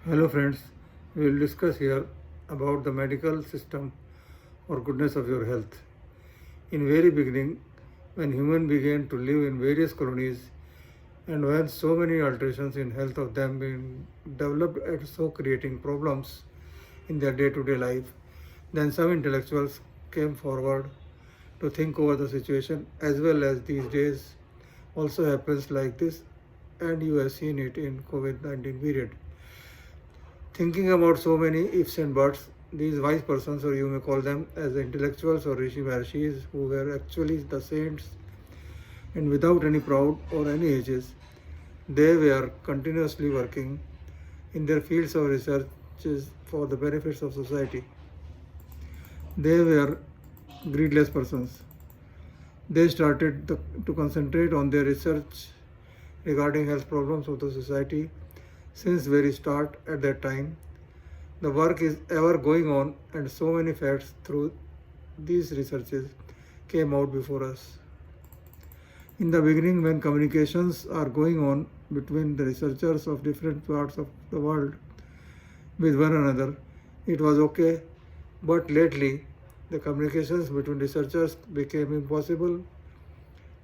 Hello friends, we will discuss here about the medical system or goodness of your health. In very beginning, when human began to live in various colonies and when so many alterations in health of them been developed and so creating problems in their day-to-day life, then some intellectuals came forward to think over the situation as well as these days also happens like this and you have seen it in COVID-19 period. Thinking about so many ifs and buts, these wise persons, or you may call them as the intellectuals or Rishi Maharshis, who were actually the saints and without any proud or any ages, they were continuously working in their fields of researches for the benefits of society. They were greedless persons. They started to concentrate on their research regarding health problems of the society since very start at that time. The work is ever going on and so many facts through these researches came out before us. In the beginning, when communications are going on between the researchers of different parts of the world with one another, it was okay, but lately the communications between researchers became impossible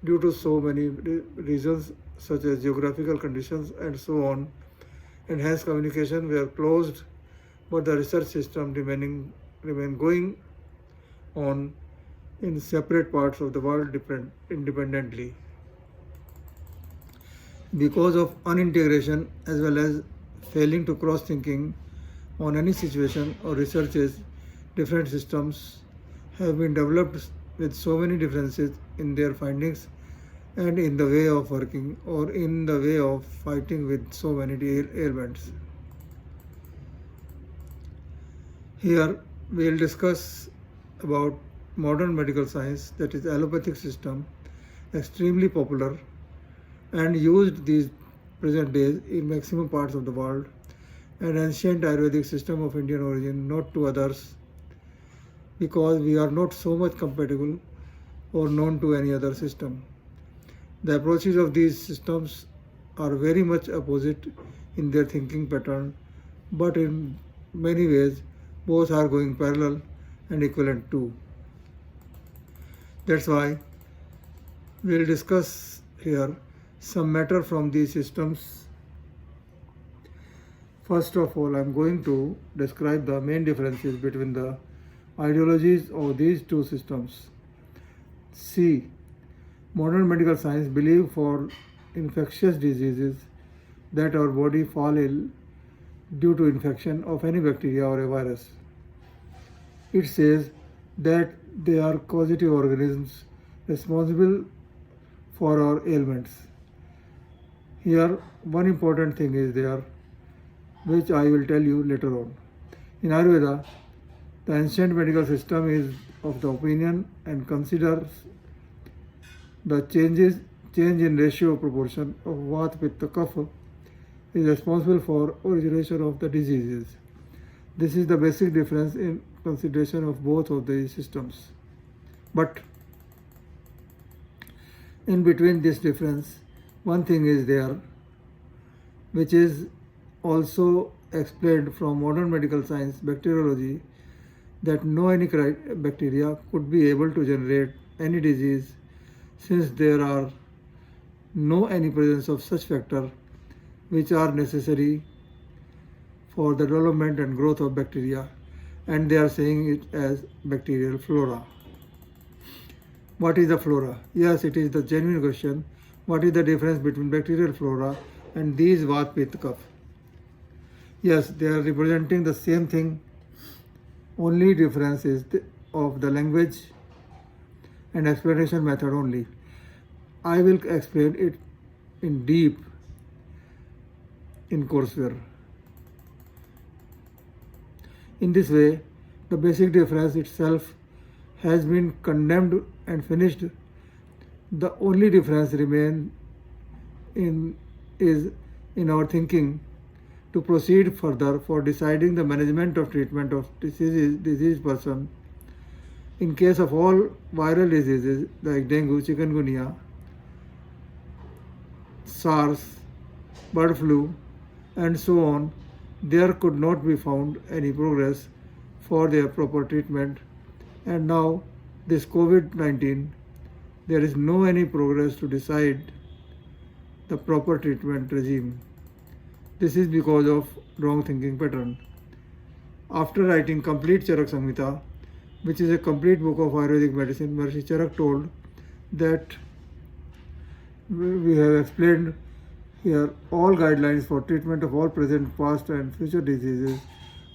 due to so many reasons such as geographical conditions and so on, and hence communication were closed, but the research system remain going on in separate parts of the world independently. Because of unintegration as well as failing to cross thinking on any situation or researches, different systems have been developed with so many differences in their findings and in the way of working or in the way of fighting with so many ailments. Here we will discuss about modern medical science, that is allopathic system, extremely popular and used these present days in maximum parts of the world, and ancient Ayurvedic system of Indian origin, not to others, because we are not so much compatible or known to any other system. The approaches of these systems are very much opposite in their thinking pattern, but in many ways both are going parallel and equivalent too. That's why we'll discuss here some matter from these systems. First of all, I'm going to describe the main differences between the ideologies of these two systems. C. Modern medical science believes for infectious diseases that our body fall ill due to infection of any bacteria or a virus. It says that they are causative organisms responsible for our ailments. Here, one important thing is there, which I will tell you later on. In Ayurveda, the ancient medical system is of the opinion and considers the change in ratio proportion of Vata, Pitta, Kapha is responsible for origination of the diseases. This is the basic difference in consideration of both of these systems. But in between this difference, one thing is there, which is also explained from modern medical science, bacteriology, that no any bacteria could be able to generate any disease since there are no any presence of such factor which are necessary for the development and growth of bacteria, and they are saying it as bacterial flora. What is the flora? Yes, it is the genuine question. What is the difference between bacterial flora and these Vata, Pitta, Kapha? Yes, they are representing the same thing. Only difference is of the language and explanation method only. I will explain it in deep in courseware. In this way, the basic difference itself has been condemned and finished. The only difference remains is in our thinking to proceed further for deciding the management of treatment of diseased person. In case of all viral diseases like dengue, chikungunya, SARS, bird flu, and so on, there could not be found any progress for their proper treatment. And now, this COVID-19, there is no any progress to decide the proper treatment regime. This is because of wrong thinking pattern. After writing complete Charak Samhita, which is a complete book of Ayurvedic medicine, Maharishi Charak told that we have explained here all guidelines for treatment of all present, past and future diseases.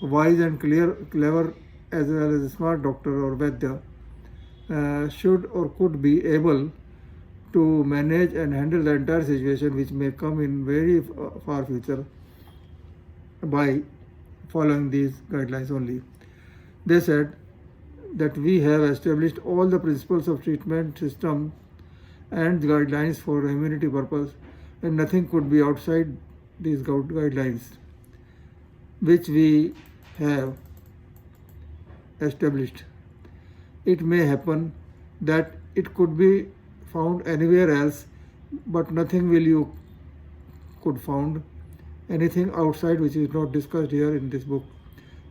A wise and clever as well as a smart doctor or Vaidya should or could be able to manage and handle the entire situation which may come in very far future by following these guidelines only. They said that we have established all the principles of treatment system and guidelines for immunity purpose, and nothing could be outside these guidelines which we have established. It may happen that it could be found anywhere else, but nothing will you could found anything outside which is not discussed here in this book.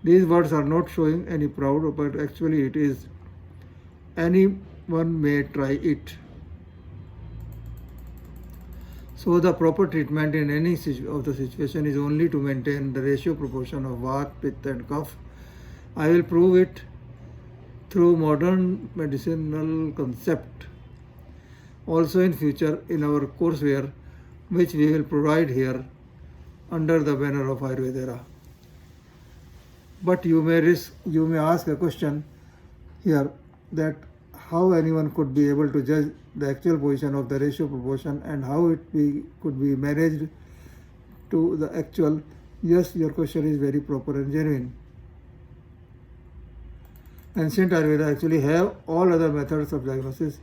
These words are not showing any proud, but actually it is. Anyone may try it. So the proper treatment in any of the situation is only to maintain the ratio proportion of Vata, Pitta and Kapha. I will prove it through modern medicinal concept. Also in future in our courseware, which we will provide here under the banner of Ayurveda. But you may ask a question here that how anyone could be able to judge the actual position of the ratio proportion and how it could be managed to the actual. Yes, your question is very proper and genuine. Ancient Ayurveda actually have all other methods of diagnosis,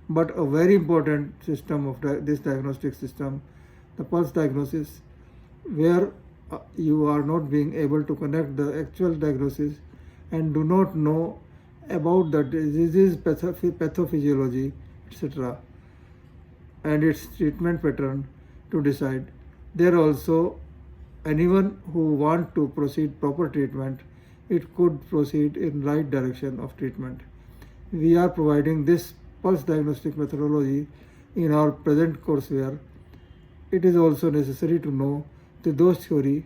but a very important system of this diagnostic system, the pulse diagnosis, where you are not being able to connect the actual diagnosis and do not know about the disease pathophysiology, etc., and its treatment pattern to decide. There also, anyone who want to proceed proper treatment, it could proceed in right direction of treatment. We are providing this pulse diagnostic methodology in our present courseware. It is also necessary to know the dose theory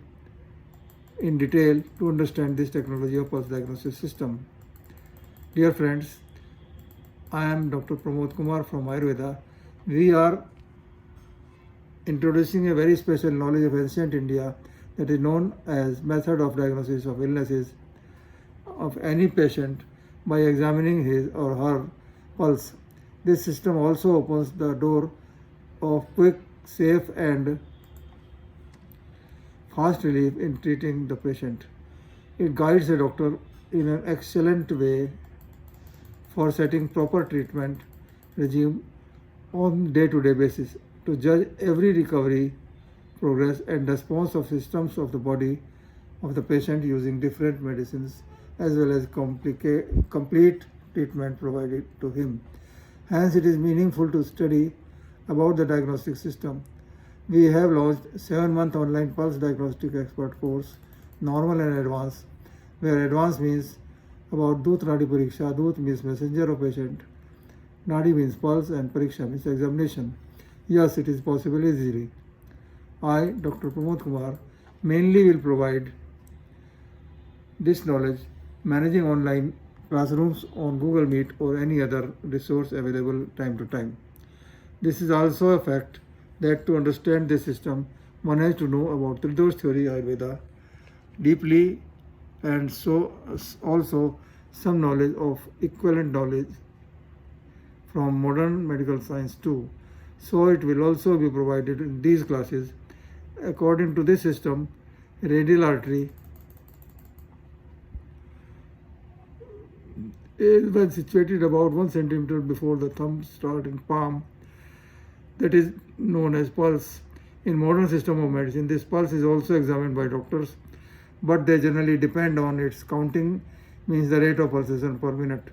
in detail to understand this technology of pulse diagnosis system. Dear friends, I am Dr. Pramod Kumar from Ayurveda. We are introducing a very special knowledge of ancient India that is known as method of diagnosis of illnesses of any patient by examining his or her pulse. This system also opens the door of quick, safe and fast relief in treating the patient. It guides the doctor in an excellent way for setting proper treatment regime on day-to-day basis to judge every recovery progress and response of systems of the body of the patient using different medicines as well as complete treatment provided to him. Hence, it is meaningful to study about the diagnostic system. We have launched 7-month online pulse diagnostic expert course, normal and advanced, where advanced means about Dut Nadi Pariksha. Dut means messenger of patient, Nadi means pulse and Pariksha means examination. Yes, it is possible easily. I, Dr. Pramod Kumar, mainly will provide this knowledge managing online classrooms on Google Meet or any other resource available time to time. This is also a fact that to understand this system, one has to know about Tridosh theory Ayurveda deeply, and so also some knowledge of equivalent knowledge from modern medical science too. So it will also be provided in these classes. According to this system, radial artery is when situated about 1 centimeter before the thumb starting palm, that is known as pulse. In modern system of medicine, this pulse is also examined by doctors, but they generally depend on its counting, means the rate of pulsation per minute.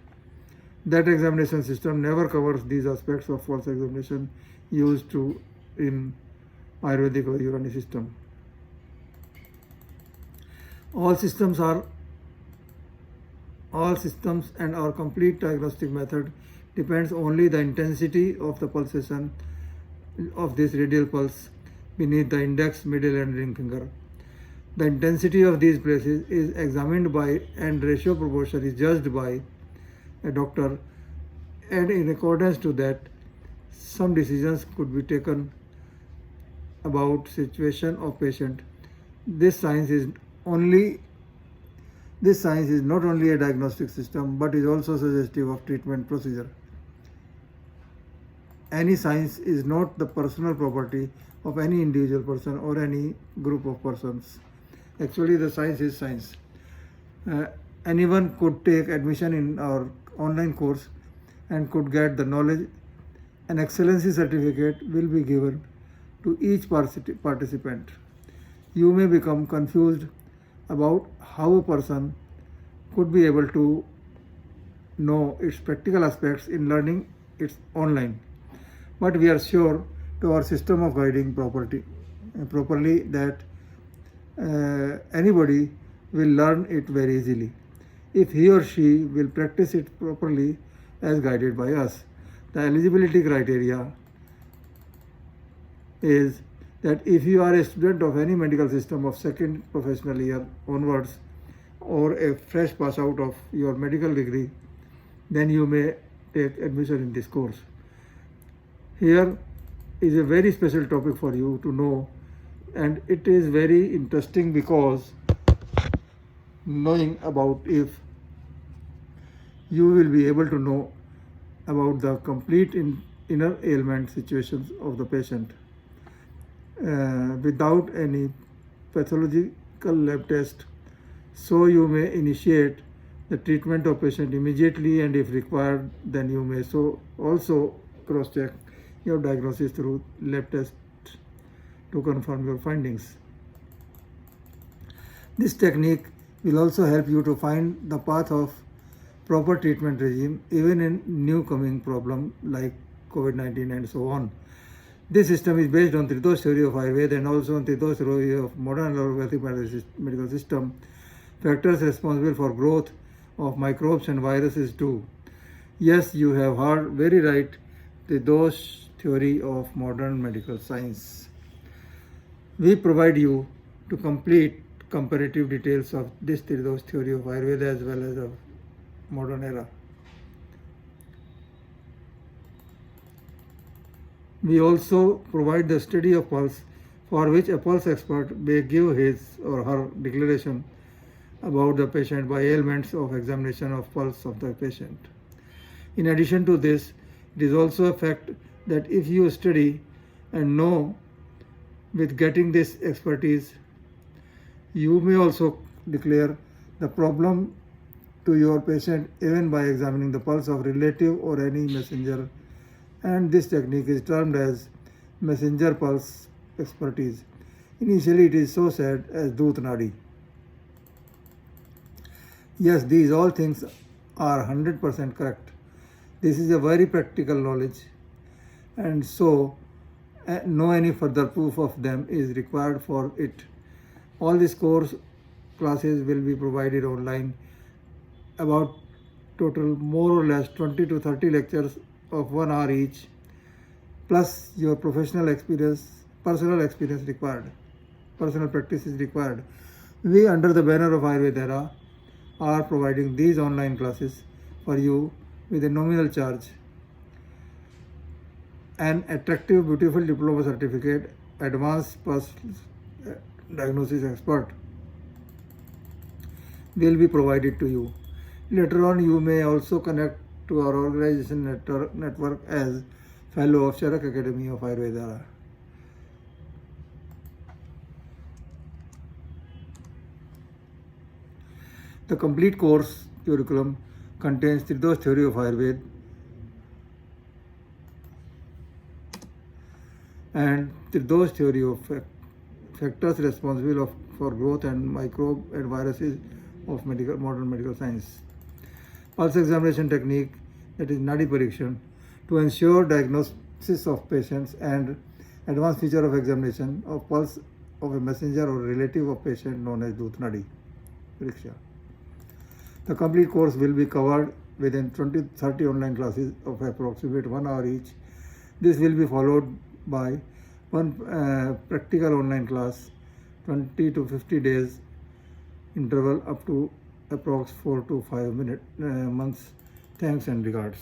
That examination system never covers these aspects of pulse examination used in Ayurvedic or Unani system. All systems are all systems and our complete diagnostic method depends only the intensity of the pulsation of this radial pulse beneath the index, middle and ring finger. The intensity of these places is examined by and ratio proportion is judged by a doctor, and in accordance to that some decisions could be taken about situation of patient. This science is not only a diagnostic system but is also suggestive of treatment procedure. Any science is not the personal property of any individual person or any group of persons. Actually, the science is science. Anyone could take admission in our online course and could get the knowledge. An excellency certificate will be given to each participant. You may become confused about how a person could be able to know its practical aspects in learning it online. But we are sure to our system of guiding properly that anybody will learn it very easily if he or she will practice it properly as guided by us. The eligibility criteria is that if you are a student of any medical system of second professional year onwards or a fresh pass out of your medical degree, then you may take admission in this course. Here is a very special topic for you to know, and it is very interesting because knowing about if you will be able to know about the complete inner ailment situations of the patient without any pathological lab test, so you may initiate the treatment of patient immediately, and if required then you may also cross check your diagnosis through lab test to confirm your findings. This technique will also help you to find the path of proper treatment regime even in new coming problem like COVID-19 and so on. This system is based on Tridosh theory of Ayurveda and also on Tridosh theory of modern allopathic medical system. Factors responsible for growth of microbes and viruses too. Yes, you have heard very right, Tridosh theory of modern medical science. We provide you to complete comparative details of this Tridosh theory of Ayurveda as well as of modern era. We also provide the study of pulse, for which a pulse expert may give his or her declaration about the patient by ailments of examination of pulse of the patient. In addition to this, it is also a fact that if you study and know with getting this expertise, you may also declare the problem to your patient even by examining the pulse of relative or any messenger, and this technique is termed as messenger pulse expertise. Initially it is so said as Doot Nadi. Yes, these all things are 100% correct. This is a very practical knowledge, and so no any further proof of them is required for it. All these course classes will be provided online, about total more or less 20 to 30 lectures of 1 hour each, plus your personal experience required, personal practice is required. We, under the banner of Ayurveda, are providing these online classes for you with a nominal charge. An attractive, beautiful diploma certificate, advanced pulse diagnosis expert, will be provided to you. Later on, you may also connect to our organization network as Fellow of Charak Academy of Ayurveda. The complete course curriculum contains Tridosh theory of Ayurveda and Tridosh theory of factors responsible for growth and microbe and viruses of modern medical science. Pulse examination technique, that is Nadi Parikshan, to ensure diagnosis of patients, and advanced feature of examination of pulse of a messenger or relative of patient known as Doot Nadi. Pariksha. The complete course will be covered within 20-30 online classes of approximate 1 hour each. This will be followed by one practical online class, 20 to 50 days interval up to approx 4 to 5 months. Thanks and regards.